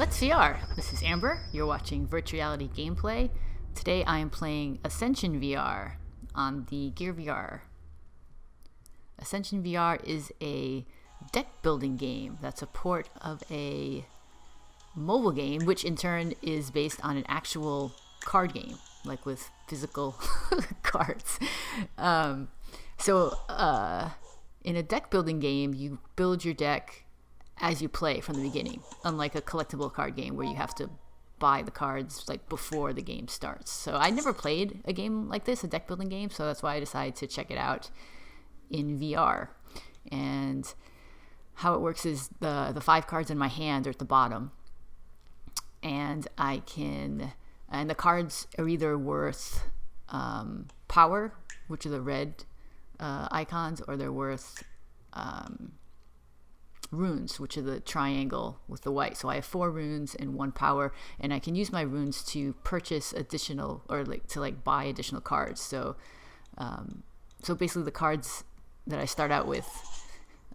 Let's VR. This is Amber. You're watching virtual reality gameplay. Today I am playing Ascension VR on the Gear VR. Ascension VR is a deck building game that's a port of a mobile game, which in turn is based on an actual card game, like with physical cards. In a deck building game, you build your deck as you play from the beginning, unlike a collectible card game where you have to buy the cards like before the game starts. So I never played a game like this, a deck building game, so that's why I decided to check it out in VR. And how it works is the 5 cards in my hand are at the bottom, and the cards are either worth power, which are the red icons, or they're worth runes, which are the triangle with the white. So I have 4 runes and 1 power, and I can use my runes to purchase additional, or to buy additional cards. So basically the cards that I start out with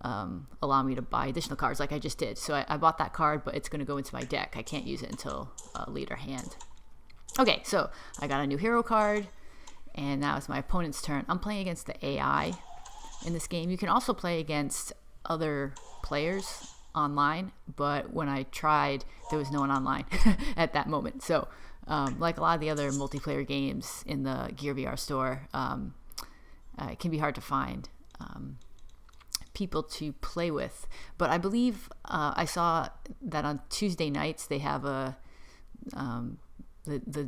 allow me to buy additional cards, like I just did. So I bought that card, but it's going to go into my deck. I can't use it until later hand. Okay, so I got a new hero card, and now it's my opponent's turn. I'm playing against the AI in this game. You can also play against other players online, but when I tried, there was no one online at that moment. So like a lot of the other multiplayer games in the Gear VR store, it can be hard to find people to play with. But I believe I saw that on Tuesday nights they have the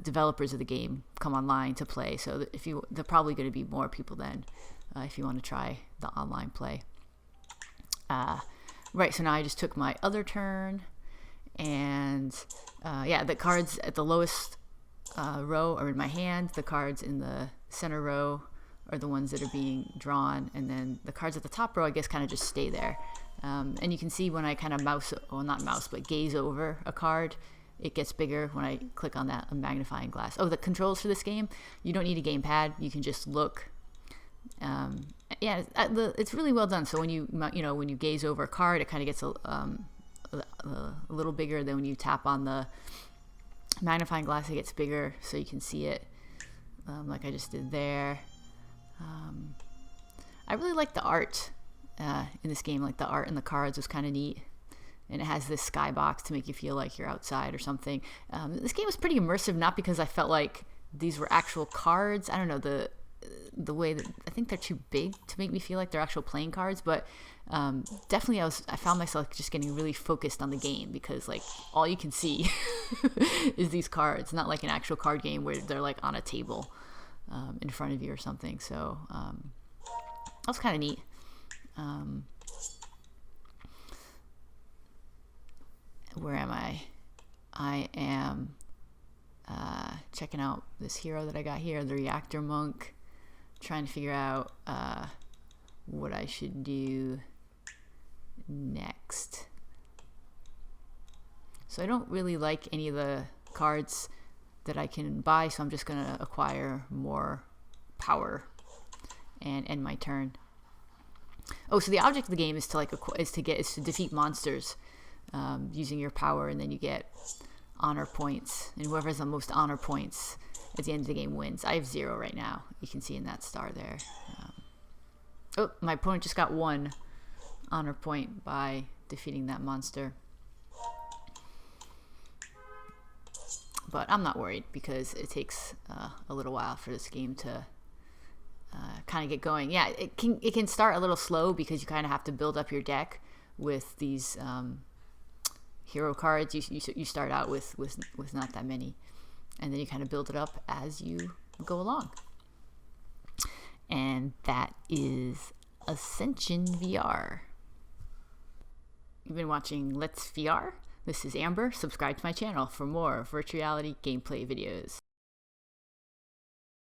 developers of the game come online to play. So there are probably going to be more people then if you want to try the online play. Right, so now I just took my other turn, and the cards at the lowest row are in my hand. The cards in the center row are the ones that are being drawn, and then the cards at the top row, I guess, kind of just stay there. And you can see when I kind of gaze over a card, it gets bigger when I click on that magnifying glass. Oh, the controls for this game, you don't need a gamepad. You can just look. It's really well done. So when you gaze over a card, it kind of gets a little bigger. Then when you tap on the magnifying glass, it gets bigger, so you can see it, like I just did there. I really like the art in this game. Like the art in the cards was kind of neat, and it has this skybox to make you feel like you're outside or something. This game was pretty immersive, not because I felt like these were actual cards. I don't know, the way that I think they're too big to make me feel like they're actual playing cards, but definitely I found myself just getting really focused on the game, because like all you can see is these cards, not like an actual card game where they're like on a table in front of you or something. So that was kind of neat. Where am I? I am checking out this hero that I got here, the Reactor Monk, trying to figure out what I should do next. So I don't really like any of the cards that I can buy, so I'm just going to acquire more power and end my turn. Oh, so the object of the game is to defeat monsters using your power, and then you get honor points, and whoever has the most honor points at the end of the game wins. I have 0 right now. You can see in that star there. My opponent just got 1 honor point by defeating that monster. But I'm not worried, because it takes a little while for this game to kind of get going. Yeah, it can start a little slow, because you kind of have to build up your deck with these hero cards. You start out with not that many, and then you kind of build it up as you go along. And that is Ascension VR. You've been watching Let's VR. This is Amber. Subscribe to my channel for more virtual reality gameplay videos.